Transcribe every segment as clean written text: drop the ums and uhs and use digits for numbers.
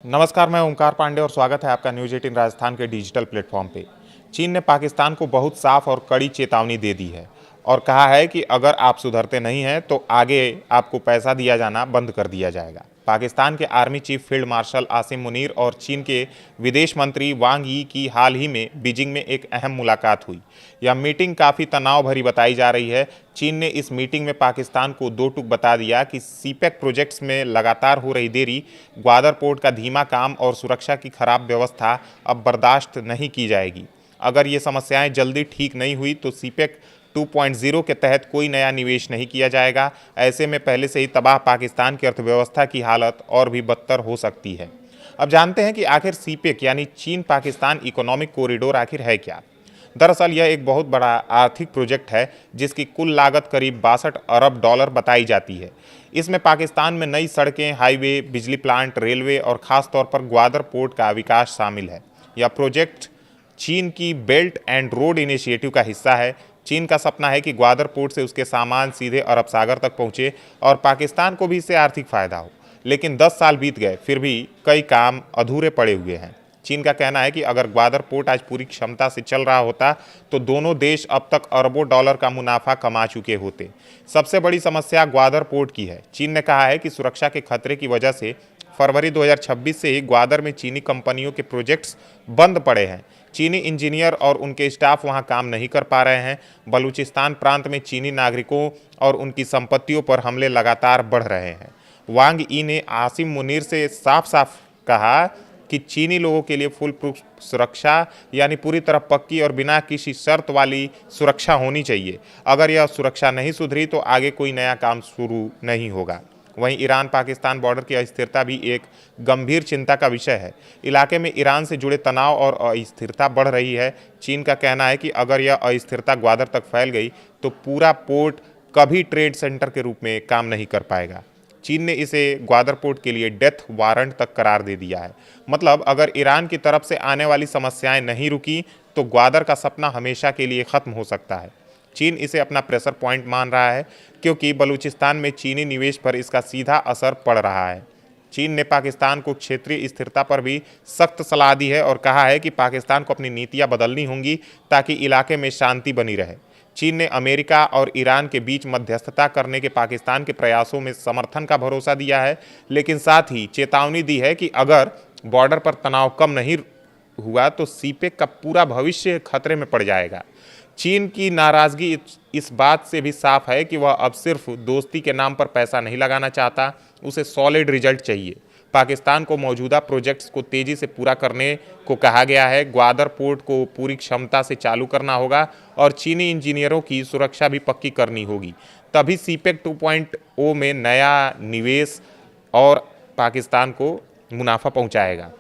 नमस्कार, मैं ओंकार पांडे और स्वागत है आपका न्यूज़ 18 राजस्थान के डिजिटल प्लेटफॉर्म पे। चीन ने पाकिस्तान को बहुत साफ और कड़ी चेतावनी दे दी है और कहा है कि अगर आप सुधरते नहीं हैं तो आगे आपको पैसा दिया जाना बंद कर दिया जाएगा। पाकिस्तान के army chief field marshal Asim Munir और चीन के विदेश मंत्री वांग यी की हाल ही में बीजिंग में एक अहम मुलाकात हुई। यह मीटिंग काफ़ी तनाव भरी बताई जा रही है। चीन ने इस मीटिंग में पाकिस्तान को दो टूक बता दिया कि सीपेक प्रोजेक्ट्स में लगातार हो रही देरी, ग्वादर पोर्ट का धीमा काम और सुरक्षा की खराब व्यवस्था अब बर्दाश्त नहीं की जाएगी। अगर ये समस्याएं जल्दी ठीक नहीं हुई तो सीपेक 2.0 के तहत कोई नया निवेश नहीं किया जाएगा। ऐसे में पहले से ही तबाह पाकिस्तान की अर्थव्यवस्था की हालत और भी बदतर हो सकती है। अब जानते हैं कि आखिर सीपेक यानी चीन पाकिस्तान इकोनॉमिक कॉरिडोर आखिर है क्या। दरअसल यह एक बहुत बड़ा आर्थिक प्रोजेक्ट है जिसकी कुल लागत करीब 62 अरब डॉलर बताई जाती है। इसमें पाकिस्तान में नई सड़कें, हाईवे, बिजली प्लांट, रेलवे और ख़ास तौर पर ग्वादर पोर्ट का विकास शामिल है। यह प्रोजेक्ट चीन की बेल्ट एंड रोड इनिशिएटिव का हिस्सा है। चीन का सपना है कि ग्वादर पोर्ट से उसके सामान सीधे अरब सागर तक पहुंचे और पाकिस्तान को भी इससे आर्थिक फायदा हो। लेकिन 10 साल बीत गए, फिर भी कई काम अधूरे पड़े हुए हैं। चीन का कहना है कि अगर ग्वादर पोर्ट आज पूरी क्षमता से चल रहा होता तो दोनों देश अब तक अरबों डॉलर का मुनाफा कमा चुके होते। सबसे बड़ी समस्या ग्वादर पोर्ट की है। चीन ने कहा है कि सुरक्षा के खतरे की वजह से फरवरी 2026 से ही ग्वादर में चीनी कंपनियों के प्रोजेक्ट्स बंद पड़े हैं। चीनी इंजीनियर और उनके स्टाफ वहां काम नहीं कर पा रहे हैं। बलूचिस्तान प्रांत में चीनी नागरिकों और उनकी संपत्तियों पर हमले लगातार बढ़ रहे हैं। वांग यी ने आसिम मुनीर से साफ साफ कहा कि चीनी लोगों के लिए फुल प्रूफ सुरक्षा यानी पूरी तरह पक्की और बिना किसी शर्त वाली सुरक्षा होनी चाहिए। अगर यह सुरक्षा नहीं सुधरी तो आगे कोई नया काम शुरू नहीं होगा। वहीं ईरान पाकिस्तान बॉर्डर की अस्थिरता भी एक गंभीर चिंता का विषय है। इलाके में ईरान से जुड़े तनाव और अस्थिरता बढ़ रही है। चीन का कहना है कि अगर यह अस्थिरता ग्वादर तक फैल गई तो पूरा पोर्ट कभी ट्रेड सेंटर के रूप में काम नहीं कर पाएगा। चीन ने इसे ग्वादर पोर्ट के लिए डेथ वारंट तक करार दे दिया है। मतलब अगर ईरान की तरफ से आने वाली समस्याएं नहीं रुकी तो ग्वादर का सपना हमेशा के लिए खत्म हो सकता है। चीन इसे अपना प्रेशर पॉइंट मान रहा है क्योंकि बलूचिस्तान में चीनी निवेश पर इसका सीधा असर पड़ रहा है। चीन ने पाकिस्तान को क्षेत्रीय स्थिरता पर भी सख्त सलाह दी है और कहा है कि पाकिस्तान को अपनी नीतियां बदलनी होंगी ताकि इलाके में शांति बनी रहे। चीन ने अमेरिका और ईरान के बीच मध्यस्थता करने के पाकिस्तान के प्रयासों में समर्थन का भरोसा दिया है, लेकिन साथ ही चेतावनी दी है कि अगर बॉर्डर पर तनाव कम नहीं हुआ तो सीपेक का पूरा भविष्य खतरे में पड़ जाएगा। चीन की नाराज़गी इस बात से भी साफ है कि वह अब सिर्फ दोस्ती के नाम पर पैसा नहीं लगाना चाहता, उसे सॉलिड रिजल्ट चाहिए। पाकिस्तान को मौजूदा प्रोजेक्ट्स को तेज़ी से पूरा करने को कहा गया है। ग्वादर पोर्ट को पूरी क्षमता से चालू करना होगा और चीनी इंजीनियरों की सुरक्षा भी पक्की करनी होगी। तभी सीपेक 2.0 में नया निवेश और पाकिस्तान को मुनाफा पहुंचाएगा।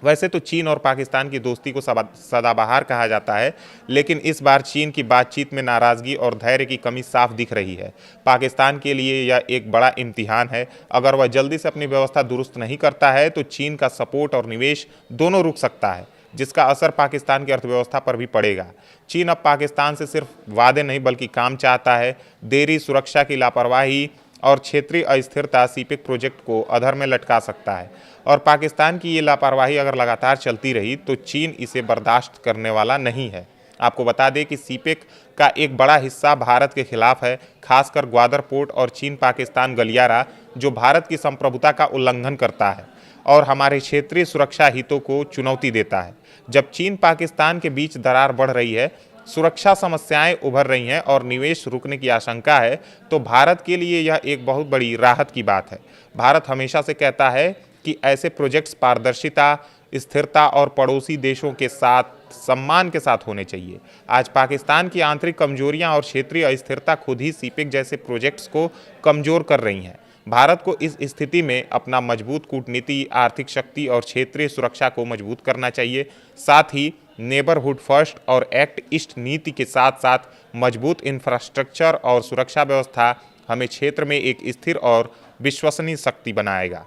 वैसे तो चीन और पाकिस्तान की दोस्ती को सदाबहार कहा जाता है, लेकिन इस बार चीन की बातचीत में नाराज़गी और धैर्य की कमी साफ दिख रही है। पाकिस्तान के लिए यह एक बड़ा इम्तिहान है। अगर वह जल्दी से अपनी व्यवस्था दुरुस्त नहीं करता है तो चीन का सपोर्ट और निवेश दोनों रुक सकता है, जिसका असर पाकिस्तान की अर्थव्यवस्था पर भी पड़ेगा। चीन अब पाकिस्तान से सिर्फ वादे नहीं बल्कि काम चाहता है। देरी, सुरक्षा की लापरवाही और क्षेत्रीय अस्थिरता सीपेक प्रोजेक्ट को अधर में लटका सकता है और पाकिस्तान की ये लापरवाही अगर लगातार चलती रही तो चीन इसे बर्दाश्त करने वाला नहीं है। आपको बता दें कि सीपेक का एक बड़ा हिस्सा भारत के खिलाफ है, खासकर ग्वादर पोर्ट और चीन पाकिस्तान गलियारा, जो भारत की संप्रभुता का उल्लंघन करता है और हमारे क्षेत्रीय सुरक्षा हितों को चुनौती देता है। जब चीन पाकिस्तान के बीच दरार बढ़ रही है, सुरक्षा समस्याएं उभर रही हैं और निवेश रुकने की आशंका है, तो भारत के लिए यह एक बहुत बड़ी राहत की बात है। भारत हमेशा से कहता है कि ऐसे प्रोजेक्ट्स पारदर्शिता, स्थिरता और पड़ोसी देशों के साथ सम्मान के साथ होने चाहिए। आज पाकिस्तान की आंतरिक कमजोरियां और क्षेत्रीय अस्थिरता खुद ही सीपेक जैसे प्रोजेक्ट्स को कमजोर कर रही हैं। भारत को इस स्थिति में अपना मजबूत कूटनीति, आर्थिक शक्ति और क्षेत्रीय सुरक्षा को मजबूत करना चाहिए। साथ ही नेबरहुड फर्स्ट और एक्ट ईस्ट नीति के साथ साथ मजबूत इंफ्रास्ट्रक्चर और सुरक्षा व्यवस्था हमें क्षेत्र में एक स्थिर और विश्वसनीय शक्ति बनाएगा।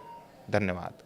धन्यवाद।